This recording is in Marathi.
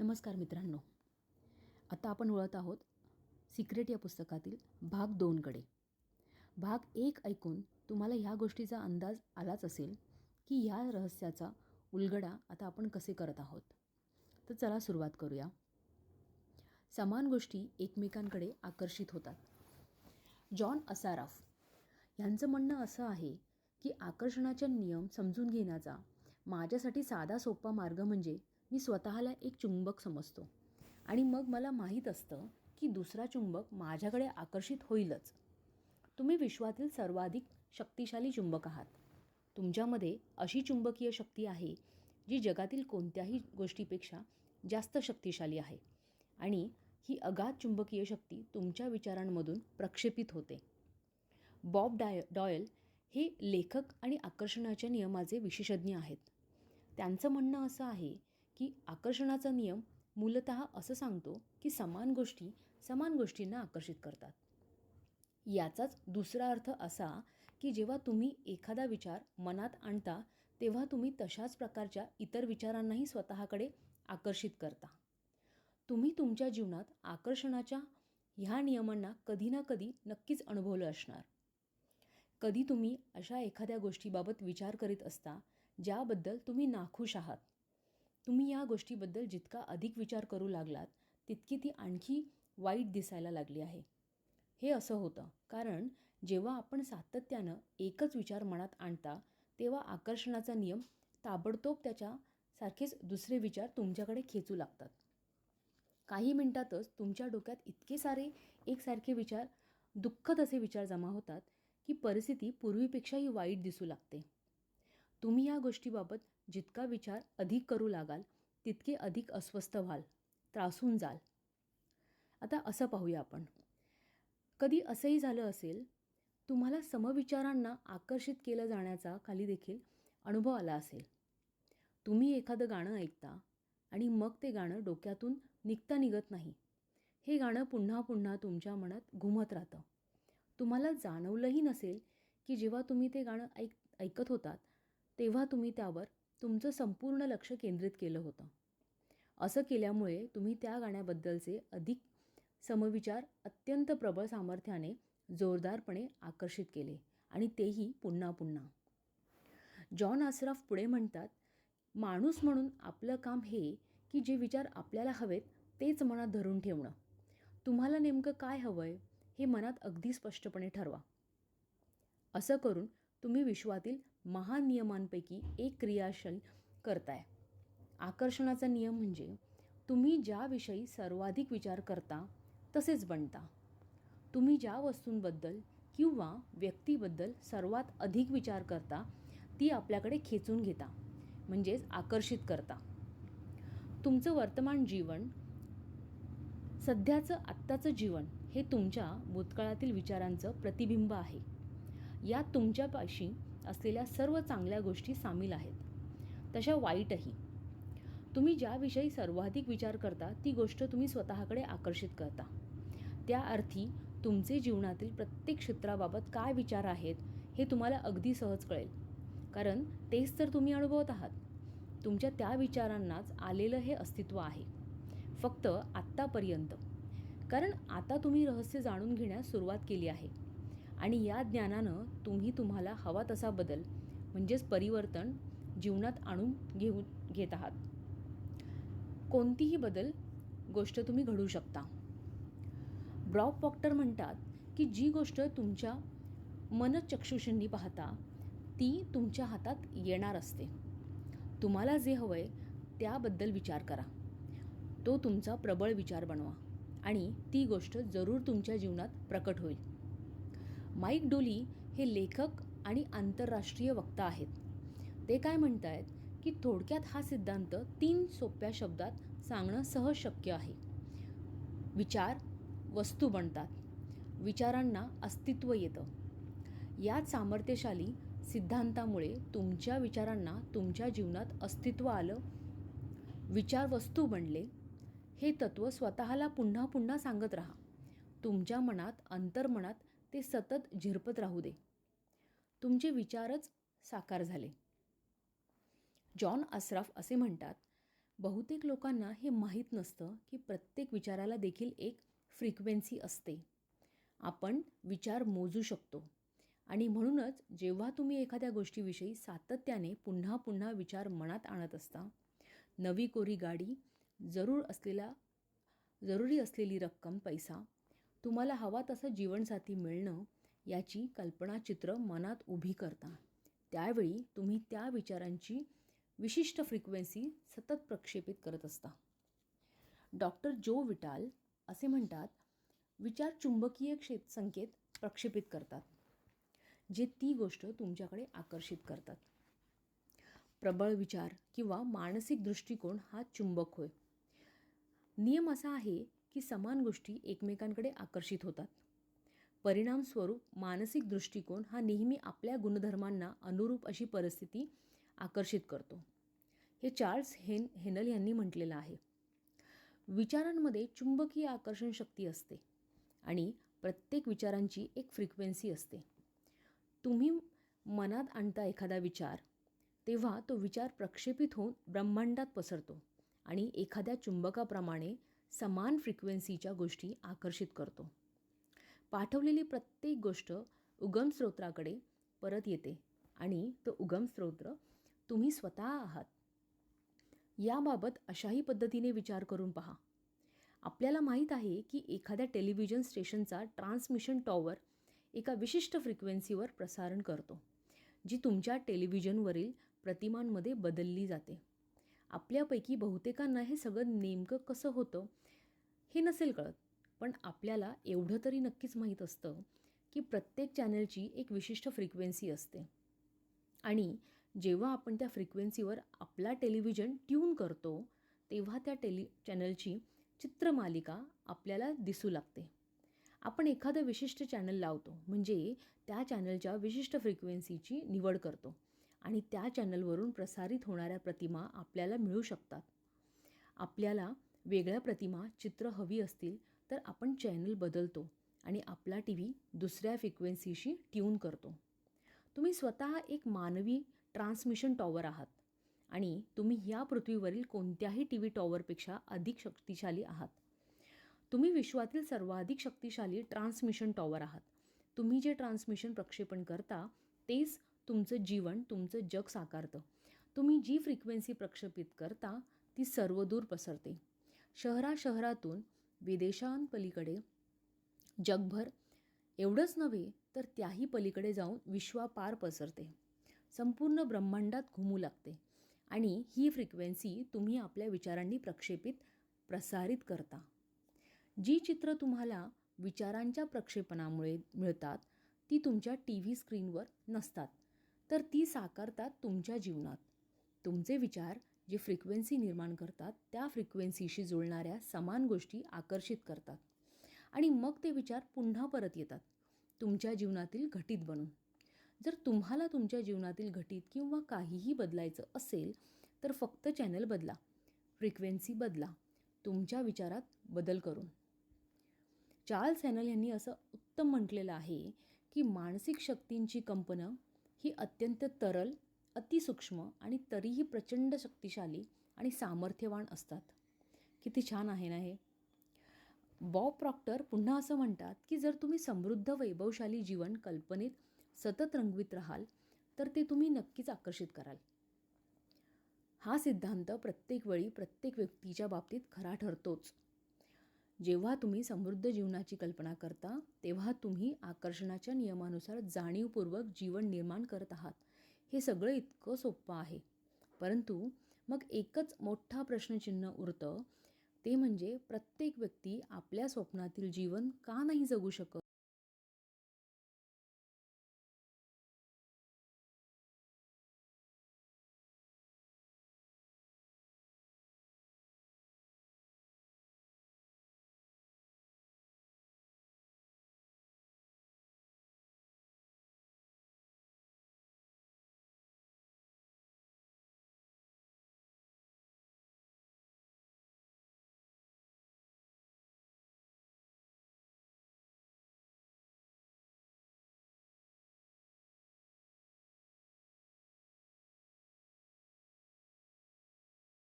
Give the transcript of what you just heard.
नमस्कार मित्रांनो. आता आपण वळत आहोत सिक्रेट या पुस्तकातील भाग 2कडे. भाग 1 ऐकून तुम्हाला ह्या गोष्टीचा अंदाज आलाच असेल की ह्या रहस्याचा उलगडा आता आपण कसे करत आहोत. तर चला सुरुवात करूया. समान गोष्टी एकमेकांकडे आकर्षित होतात. जॉन असाराफ यांचं म्हणणं असं आहे की आकर्षणाचे नियम समजून घेण्याचा माझ्यासाठी साधा सोपा मार्ग म्हणजे मी स्वतःला एक चुंबक समजतो आणि मग मला माहीत असतं की दुसरा चुंबक माझ्याकडे आकर्षित होईलच. तुम्ही विश्वातील सर्वाधिक शक्तिशाली चुंबक आहात. तुमच्यामध्ये अशी चुंबकीय शक्ती आहे जी जगातील कोणत्याही गोष्टीपेक्षा जास्त शक्तिशाली आहे आणि ही अगाध चुंबकीय शक्ती तुमच्या विचारांमधून प्रक्षेपित होते. बॉब डॉयल हे लेखक आणि आकर्षणाच्या नियमाचे विशेषज्ञ आहेत. त्यांचं म्हणणं असं आहे की आकर्षणाचा नियम मूलतः असं सांगतो की समान गोष्टी समान गोष्टींना आकर्षित करतात. याचाच दुसरा अर्थ असा की जेव्हा तुम्ही एखादा विचार मनात आणता तेव्हा तुम्ही तशाच प्रकारच्या इतर विचारांनाही स्वतःकडे आकर्षित करता. तुम्ही तुमच्या जीवनात आकर्षणाच्या ह्या नियमांना कधी ना कधी नक्कीच अनुभवलं असणार. कधी तुम्ही अशा एखाद्या गोष्टीबाबत विचार करीत असता ज्याबद्दल तुम्ही नाखुश आहात. तुम्ही या गोष्टीबद्दल जितका अधिक विचार करू लागलात तितकी ती आणखी वाईट दिसायला लागली आहे. हे असं होतं कारण जेव्हा आपण सातत्यानं एकच विचार मनात आणता तेव्हा आकर्षणाचा नियम ताबडतोब त्याच्यासारखेच दुसरे विचार तुमच्याकडे खेचू लागतात. काही मिनिटातच तुमच्या डोक्यात इतके सारे एकसारखे विचार, दुःखद असे विचार जमा होतात की परिस्थिती पूर्वीपेक्षाही वाईट दिसू लागते. तुम्ही या गोष्टीबाबत जितका विचार अधिक करू लागाल तितके अधिक अस्वस्थ व्हाल, त्रासून जाल. आता असं पाहूया आपण. कधी असंही झालं असेल तुम्हाला समविचारांना आकर्षित केलं जाण्याचा खाली देखील अनुभव आला असेल. तुम्ही एखादं गाणं ऐकता आणि मग ते गाणं डोक्यातून निघत नाही. हे गाणं पुन्हा पुन्हा तुमच्या मनात घुमत राहतं. तुम्हाला जाणवलंही नसेल की जेव्हा तुम्ही ते गाणं ऐकत होतात तेव्हा तुम्ही त्यावर तुमचं संपूर्ण लक्ष केंद्रित केलं होतं. असं केल्यामुळे तुम्ही त्या गाण्याबद्दलचे अधिक समविचार अत्यंत प्रबळ सामर्थ्याने जोरदारपणे आकर्षित केले आणि तेही पुन्हा पुन्हा. जॉन आसराफ पुढे म्हणतात, माणूस म्हणून आपलं काम हे की जे विचार आपल्याला हवेत तेच मनात धरून ठेवणं. तुम्हाला नेमकं काय हवंय हे मनात अगदी स्पष्टपणे ठरवा. असं करून तुम्ही विश्वातील महान नियमांपैकी एक क्रियाशील करताय. आकर्षणाचा नियम म्हणजे तुम्ही ज्याविषयी सर्वाधिक विचार करता तसेच बनता. तुम्ही ज्या वस्तूंबद्दल किंवा व्यक्तीबद्दल सर्वात अधिक विचार करता ती आपल्याकडे खेचून घेता, म्हणजेच आकर्षित करता. तुमचं वर्तमान जीवन, सध्याचं आत्ताचं जीवन हे तुमच्या भूतकाळातील विचारांचं प्रतिबिंब आहे. यात तुमच्यापाशी असलेल्या सर्व चांगल्या गोष्टी सामील आहेत, तशा वाईटही. तुम्ही ज्याविषयी सर्वाधिक विचार करता ती गोष्ट तुम्ही स्वतःकडे आकर्षित करता. त्या अर्थी तुमचे जीवनातील प्रत्येक क्षेत्राबाबत काय विचार आहेत हे तुम्हाला अगदी सहज कळेल, कारण तेच तर तुम्ही अनुभवत आहात. तुमच्या त्या विचारांनाच आलेलं हे अस्तित्व आहे, फक्त आत्तापर्यंत. कारण आता तुम्ही रहस्य जाणून घेण्यास सुरुवात केली आहे आणि या ज्ञानानं तुम्ही तुम्हाला हवा तसा बदल म्हणजेच परिवर्तन जीवनात आणून घेत आहात. कोणतीही गोष्ट तुम्ही घडवू शकता. ब्रॉब प्रॉक्टर म्हणतात की जी गोष्ट तुमच्या मनचक्षुषींनी पाहता ती तुमच्या हातात येणार असते. तुम्हाला जे हवंय त्याबद्दल विचार करा, तो तुमचा प्रबळ विचार बनवा आणि ती गोष्ट जरूर तुमच्या जीवनात प्रकट होईल. माईक डोली हे लेखक आणि आंतरराष्ट्रीय वक्ता आहेत. ते काय म्हणतायत की थोडक्यात हा सिद्धांत 3 सोप्या शब्दात सांगणं सहज शक्य आहे. विचार वस्तू बनतात, विचारांना अस्तित्व येतं. याच सामर्थ्यशाली सिद्धांतामुळे तुमच्या विचारांना तुमच्या जीवनात अस्तित्व आलं, विचार वस्तू बनले. हे तत्त्व स्वतःला पुन्हा पुन्हा सांगत राहा. तुमच्या मनात, अंतर्मनात ते सतत झिरपत राहू दे. तुमचे विचारच साकार झाले. जॉन आसराफ असे म्हणतात, बहुतेक लोकांना हे माहीत नसतं की प्रत्येक विचाराला देखील एक फ्रिक्वेन्सी असते. आपण विचार मोजू शकतो आणि म्हणूनच जेव्हा तुम्ही एखाद्या गोष्टीविषयी सातत्याने पुन्हा पुन्हा विचार मनात आणत असता, नवी कोरी गाडी, जरुरी असलेली रक्कम, पैसा, तुम्हाला हवा तसं जीवनसाथी मिळणं याची कल्पनाचित्र मनात उभी करता, त्यावेळी तुम्ही त्या विचारांची विशिष्ट फ्रिक्वेन्सी सतत प्रक्षेपित करत असता. डॉक्टर जो विटाल असे म्हणतात, विचार चुंबकीय संकेत प्रक्षेपित करतात, जे ती गोष्ट तुमच्याकडे आकर्षित करतात. प्रबळ विचार किंवा मानसिक दृष्टिकोन हा चुंबक होय. नियम असा आहे की समान गोष्टी एकमेकांकडे आकर्षित होतात. परिणामस्वरूप मानसिक दृष्टिकोन हा नेहमी आपल्या गुणधर्मांना अनुरूप अशी परिस्थिती आकर्षित करतो. हे चार्ल्स हेनल यांनी म्हटलेलं आहे. विचारांमध्ये चुंबकीय आकर्षण शक्ती असते आणि प्रत्येक विचारांची एक फ्रिक्वेन्सी असते. तुम्ही मनात आणता एखादा विचार, तेव्हा तो विचार प्रक्षेपित होऊन ब्रह्मांडात पसरतो आणि एखाद्या चुंबकाप्रमाणे समान फ्रिक्वेन्सीच्या गोष्टी आकर्षित करतो. पाठवलेली प्रत्येक गोष्ट उगमस्रोताकडे परत येते आणि तो उगमस्रोत तुम्ही स्वतः आहात. याबाबत अशाही पद्धतीने विचार करून पहा. आपल्याला माहीत आहे की एखाद्या टेलिव्हिजन स्टेशनचा ट्रान्समिशन टॉवर एका विशिष्ट फ्रिक्वेन्सीवर प्रसारण करतो, जी तुमच्या टेलिव्हिजनवरील प्रतिमांमध्ये बदलली जाते. आपल्यापैकी बहुतेकांना हे सगळं नेमकं कसं होतं हे नसेल कळत, पण आपल्याला एवढं तरी नक्कीच माहीत असतं की प्रत्येक चॅनलची एक विशिष्ट फ्रिक्वेन्सी असते आणि जेव्हा आपण त्या फ्रिक्वेन्सीवर आपला टेलिव्हिजन ट्यून करतो, तेव्हा त्या चॅनलची चित्रमालिका आपल्याला दिसू लागते. आपण एखादं विशिष्ट चॅनल लावतो, म्हणजे त्या चॅनलच्या विशिष्ट फ्रिक्वेन्सीची निवड करतो आणि त्या चॅनलवरून प्रसारित होणाऱ्या प्रतिमा आपल्याला मिळू शकतात. आपल्याला वेगळ्या प्रतिमा, चित्र हवी असतील तर आपण चॅनल बदलतो आणि आपला टीव्ही दुसऱ्या फ्रिक्वेन्सीशी ट्यून करतो. तुम्ही स्वतः एक मानवी ट्रान्समिशन टॉवर आहात आणि तुम्ही ह्या पृथ्वीवरील कोणत्याही टीव्ही टॉवरपेक्षा अधिक शक्तिशाली आहात. तुम्ही विश्वातील सर्वाधिक शक्तिशाली ट्रान्समिशन टॉवर आहात. तुम्ही जे ट्रान्समिशन प्रक्षेपण करता तेच तुमचं जीवन, तुमचं जग साकारतं. तुम्ही जी फ्रिक्वेन्सी प्रक्षेपित करता ती सर्वदूर पसरते. शहरातून विदेशांपलीकडे, जगभर, एवढंच नव्हे तर त्याही पलीकडे जाऊन विश्वापार पसरते. संपूर्ण ब्रह्मांडात घुमू लागते आणि ही फ्रिक्वेन्सी तुम्ही आपल्या विचारांनी प्रसारित करता. जी चित्र तुम्हाला विचारांच्या प्रक्षेपणामुळे मिळतात ती तुमच्या टीव्ही स्क्रीनवर नसतात, तर ती साकारतात तुमच्या जीवनात. तुमचे विचार जे फ्रिक्वेन्सी निर्माण करतात त्या फ्रिक्वेन्सीशी जुळणाऱ्या समान गोष्टी आकर्षित करतात आणि मग ते विचार पुन्हा परत येतात तुमच्या जीवनातील घटित बनून. जर तुम्हाला तुमच्या जीवनातील घटित किंवा काहीही बदलायचं असेल तर फक्त चॅनल बदला, फ्रिक्वेन्सी बदला, तुमच्या विचारात बदल करून. चार्ल्स हेनल यांनी असं उत्तम म्हटलेलं आहे की मानसिक शक्तींची कंपनं ही अत्यंत तरल, अतिसूक्ष्म आणि तरीही प्रचंड शक्तिशाली आणि सामर्थ्यवान असतात. किती छान आहे ना हे. बॉब प्रॉक्टर पुन्हा असं म्हणतात की जर तुम्ही समृद्ध, वैभवशाली जीवन कल्पनेत सतत रंगवीत राहाल तर ते तुम्ही नक्कीच आकर्षित कराल. हा सिद्धांत प्रत्येक वेळी प्रत्येक व्यक्तीच्या बाबतीत खरा ठरतोच. जेव्हा तुम्ही समृद्ध जीवनाची कल्पना करता तेव्हा तुम्ही आकर्षणाच्या नियमानुसार जाणीवपूर्वक जीवन निर्माण करत आहात. हे सगळं इतकं सोपं आहे, परंतु मग एकच मोठा प्रश्नचिन्ह उरतं, ते म्हणजे प्रत्येक व्यक्ती आपल्या स्वप्नातील जीवन का नाही जगू शकत.